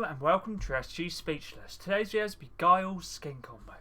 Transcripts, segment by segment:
and welcome to SG Speechless. Today's videos will be Guile skin combos.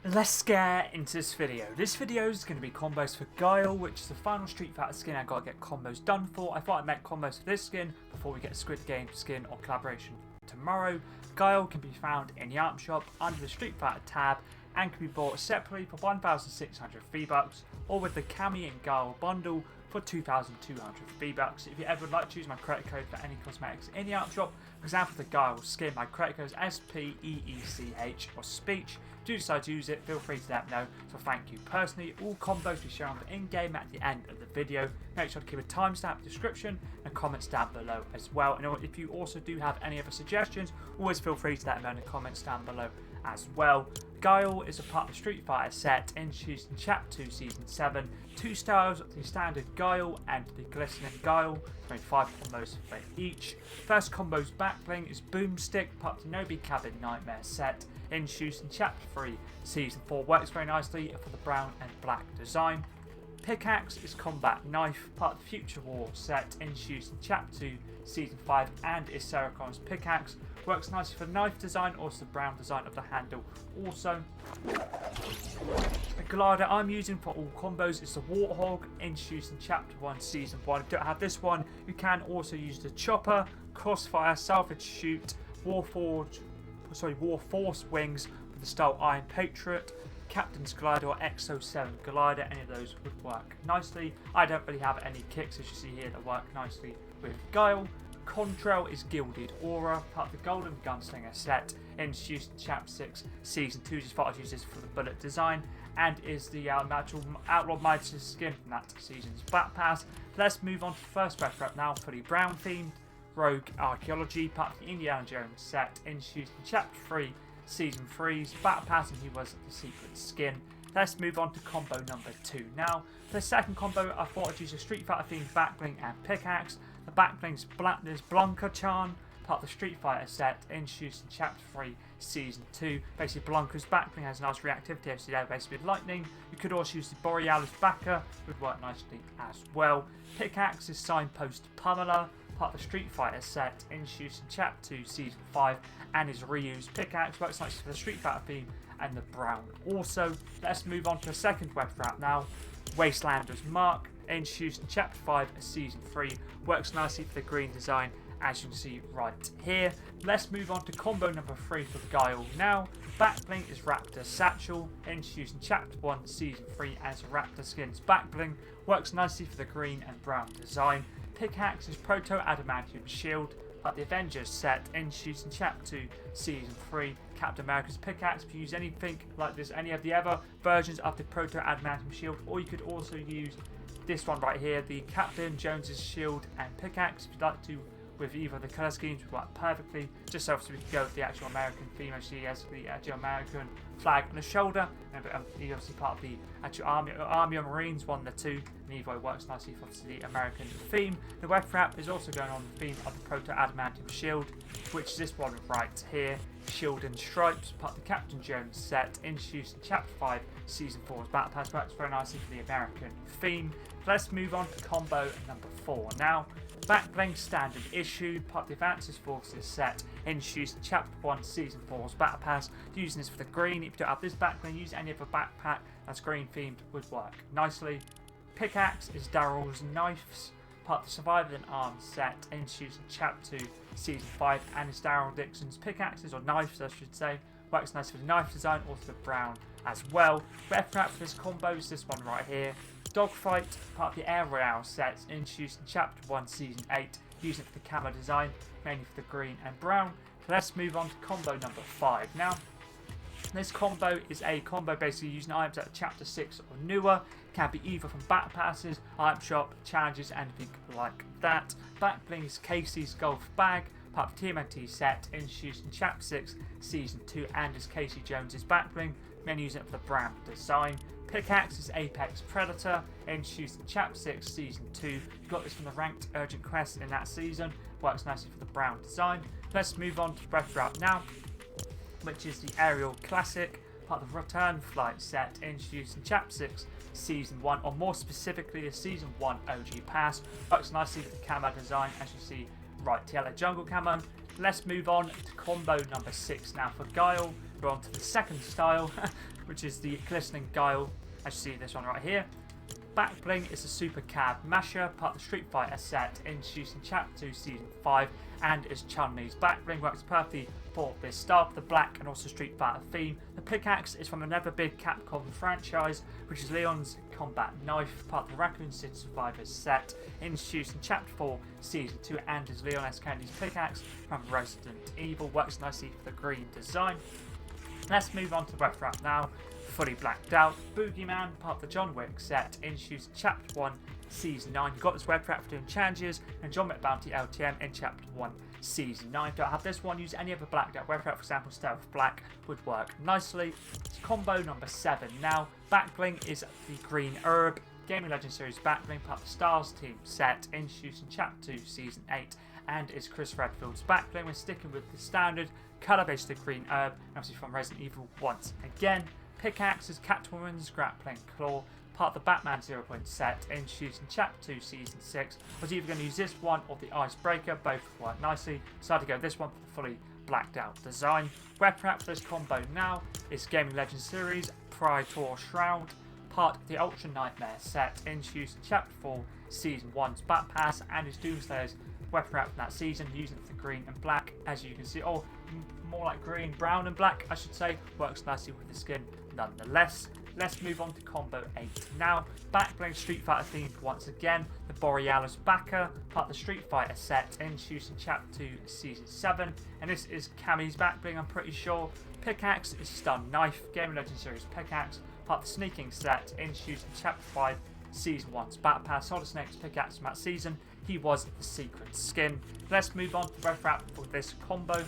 Let's get into this video. This video is going to be combos for Guile, which is the final Street Fighter skin I got to get combos done for. I thought I'd make combos for this skin before we get a Squid Game skin or collaboration tomorrow. Guile can be found in the item shop under the Street Fighter tab and can be bought separately for 1,600 V-Bucks or with the Cammy Guile Bundle for 2,200 V-Bucks. If you ever would like to use my credit code for any cosmetics in the item shop, for example the Guile skin, my credit code is SPEECH or Speech. If you decide to use it, feel free to let me know, so thank you. Personally, all combos will be shown in-game at the end of the video. Make sure to keep a timestamp in the description and comments down below as well. And if you also do have any other suggestions, always feel free to let me know in the comments down below as well. Guile is a part of the Street Fighter set introduced in Chapter 2 Season 7. Two styles, the standard Guile and the glistening Guile. There's 5 combos for each. First combo's backbling is Boomstick, part of the Nobi Cabin Nightmare set introduced in Chapter 3 Season 4. Works very nicely for the brown and black design. Pickaxe is Combat Knife, part of the Future War set introduced in Chapter 2 Season 5 and is Sarahcon's Pickaxe. Works nicely for the knife design, also the brown design of the handle. Also, the glider I'm using for all combos is the Warthog, introduced in Chapter 1 Season 1. If you don't have this one, you can also use the Chopper, Crossfire, Salvage Shoot, Warforce Wings with the style Iron Patriot, Captain's Glider or Exo 7 Glider. Any of those would work nicely. I don't really have any kicks, as you see here, that work nicely with Guile. Contrail is Gilded Aura, part of the Golden Gunslinger set, introduced in Chapter 6 Season 2. Just thought I'd use this for the bullet design, and is the natural Outlaw Midas skin from that season's Battle Pass. Let's move on to the first rep now for the brown themed Rogue Archaeology, part of the Indiana Jones set, introduced in Chapter 3 Season 3's Battle Pass, and he was the secret skin. Let's move on to combo number 2 now. For the second combo, I thought I'd use a Street Fighter themed backbling and pickaxe. The backbling's Blanca-chan, part of the Street Fighter set, introduced in Chapter 3 Season 2. Basically, Blanca's backbling has nice reactivity, so yeah, basically with lightning. You could also use the Borealis backer, would work nicely as well. Pickaxe is Signpost Pamela, part of the Street Fighter set, introduced in Chapter 2 Season 5 and is reused. Pickaxe works nicely for the Street Fighter theme and the brown. Also, let's move on to a second web wrap now. Wastelander's Mark, introduced in Chapter 5 Season 3, works nicely for the green design, as you can see right here. Let's move on to combo number 3 for Guile now. Backbling is Raptor Satchel, introduced in Chapter 1 Season 3 as a Raptor skin's backbling, works nicely for the green and brown design. Pickaxe is Proto Adamantium Shield, at the Avengers set, introduced in Chapter 2 Season 3. Captain America's pickaxe. If you use anything like this, any of the other versions of the Proto Adamantium Shield, or you could also use this one right here, the Captain Jones's shield and pickaxe. If you'd like to, with either of the colour schemes, would work perfectly. Just so we can go with the actual American theme, as she has the actual American flag on the shoulder, and he's obviously part of the actual Army of Marines, one of the two, and either works nicely for the American theme. The web wrap is also going on the theme of the Proto Adamantium Shield, which is this one right here, Shield and Stripes, part of the Captain Jones set, introduced in Chapter 5 Season 4's Battle Pass. Works very nicely for the American theme. Let's move on to combo number 4 now. Backbling Standard Issue, part of the Advances Forces set, introduced in Chapter 1 Season 4's Battle Pass. Using this for the green. If you don't have this backbling, use any other backpack that's green themed, would work nicely. Pickaxe is Daryl's Knives, part of the Survivor and Arms set, introduced in Chapter 2 Season 5 and is Daryl Dixon's pickaxes, or knives I should say. Works nice for the knife design, also the brown as well. Red wrap for this combo is this one right here. Dogfight, part of the Air Royale set, introduced in Chapter 1 Season 8, using it for the camo design, mainly for the green and brown. So let's move on to combo number 5 now. This combo is a combo basically using items at Chapter 6 or newer. Can be either from Battle Passes, item shop, challenges, anything like that. Backbling is Casey's Golf Bag, part of the TMNT set, introduced in Chapter 6 Season 2 and is Casey Jones's backbling, mainly using it for the brown design. Pickaxe is Apex Predator, introduced in Chapter 6 Season 2. You got this from the ranked urgent quest in that season. Works nicely for the brown design. Let's move on to Breath Wrap now, which is the Aerial Classic, part of the Return Flight set introduced in Chapter 6, Season 1, or more specifically the Season 1 OG Pass. Works nicely with the camo design, as you see, right yellow jungle camo. Let's move on to combo number 6 now for Guile. We're on to the second style, which is the glistening Guile, as you see this one right here. Backbling is a super cab masher, part of the Street Fighter set introduced in Chapter 2 Season 5, and is Chun-Li's backbling. Works perfectly for this style of the black and also Street Fighter theme. The pickaxe is from another big Capcom franchise, which is Leon's combat knife, part of the Raccoon City Survivors set introduced in Chapter 4 Season 2, and is Leon S. Kennedy's pickaxe from Resident Evil. Works nicely for the green design. Let's move on to the weapon wrap now. Fully blacked out Boogeyman, part of the John Wick set introduced in Chapter 1 Season 9. You've got this web wrap for doing challenges, and John Wick Bounty LTM in Chapter 1 Season 9. Don't have this one, use any other blacked out web wrap, for example Stealth Black would work nicely. It's combo number 7 now. Backbling is the green herb. Gaming Legends Series Backbling, part of the Stars Team set introduced in Chapter 2 Season 8, and is Chris Redfield's backbling. We're sticking with the standard colour based green herb, and obviously from Resident Evil once again. Pickaxe is Catwoman's grappling claw, part of the Batman 0 Point set introduced in Chapter 2 Season 6. I was either going to use this one or the Icebreaker, both work nicely. Decided to go with this one for the fully blacked out design. Weapon wrap for this combo now is Gaming Legends Series Praetor Shroud, part of the Ultra Nightmare set introduced in Chapter 4 Season 1's Bat Pass, and is Doomslayer's weapon wrap from that season, using it for green and black, as you can see. Oh, more like green, brown and black I should say. Works nicely with the skin nonetheless. Let's move on to combo 8 now. Backbling Street Fighter themed once again. The Borealis Backer, part of the Street Fighter set introduced in Chapter 2 Season 7, and this is Cammy's backbling, I'm pretty sure. Pickaxe is Stun Knife, Gaming Legends Series Pickaxe, part of the Sneaking set introduced in Chapter 5 Season 1's Bat Pass. Solid Snake's pickaxe from that season, he was the secret skin. Let's move on to the ref wrap for this combo,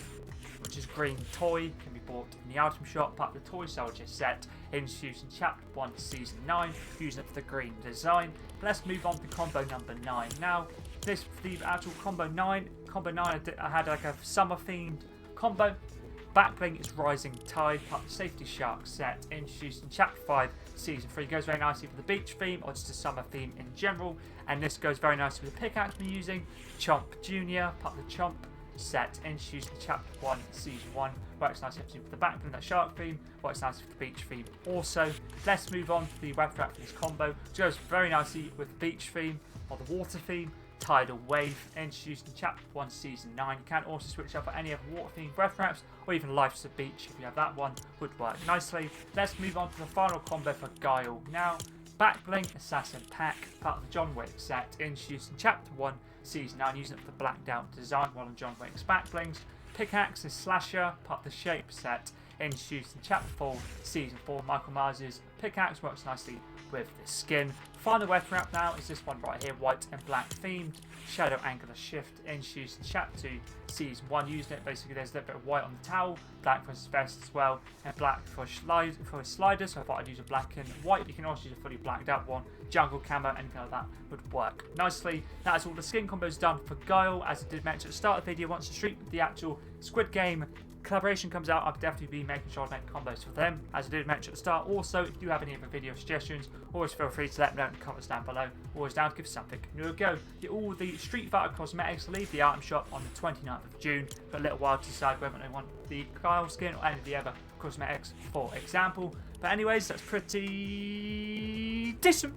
which is Green Toy. Can be bought in the item shop, part of the Toy Soldier set introduced in Chapter 1 Season 9, using it for the green design. Let's move on to combo number 9 now. This the actual combo 9. Combo 9 I had like a summer themed combo. Backbling is Rising Tide, part of the Safety Shark set introduced in Chapter 5 Season 3. Goes very nicely for the beach theme or just a summer theme in general, and this goes very nicely with the pickaxe we're using. Chomp Jr., part of the Chomp set introduced in Chapter 1 Season 1. Works nicely with the backbling, that shark theme. Works nicely with the beach theme also. Let's move on to the weapon wrap for this combo, which goes very nicely with the beach theme or the water theme. Tidal Wave, introduced in Chapter 1 Season 9. You can also switch up for any other water themed breath wraps, or even Life's a Beach if you have that one, would work nicely. Let's move on to the final combo for Guile now. Backbling Assassin Pack, part of the John Wick set introduced in Chapter 1 Season 9, using it for the blacked out design while on John Wick's Backblings. Pickaxe is Slasher, part of the Shape set introduced in Chapter 4 Season 4. Michael Myers' pickaxe works nicely with the skin. Final weapon wrap now is this one right here, white and black themed. Shadow Angular Shift introduced in Chapter 2 Season 1, using it basically there's a little bit of white on the towel, black for his vest as well, and black for his sliders, so I thought I'd use a black and white. You can also use a fully blacked out one, jungle camo, anything like that would work nicely. That is all the skin combos done for Guile. As I did mention at the start of the video, once the actual Squid Game collaboration comes out, I'll definitely be making sure I make combos for them, as I did mention at the start. Also, if you have any other video suggestions, always feel free to let me know in the comments down below. Always down to give something new a go. Get all the Street Fighter cosmetics leave the item shop on the 29th of June, but a little while to decide whether they want the Guile skin or any of the other cosmetics, for example. But anyways, that's pretty decent.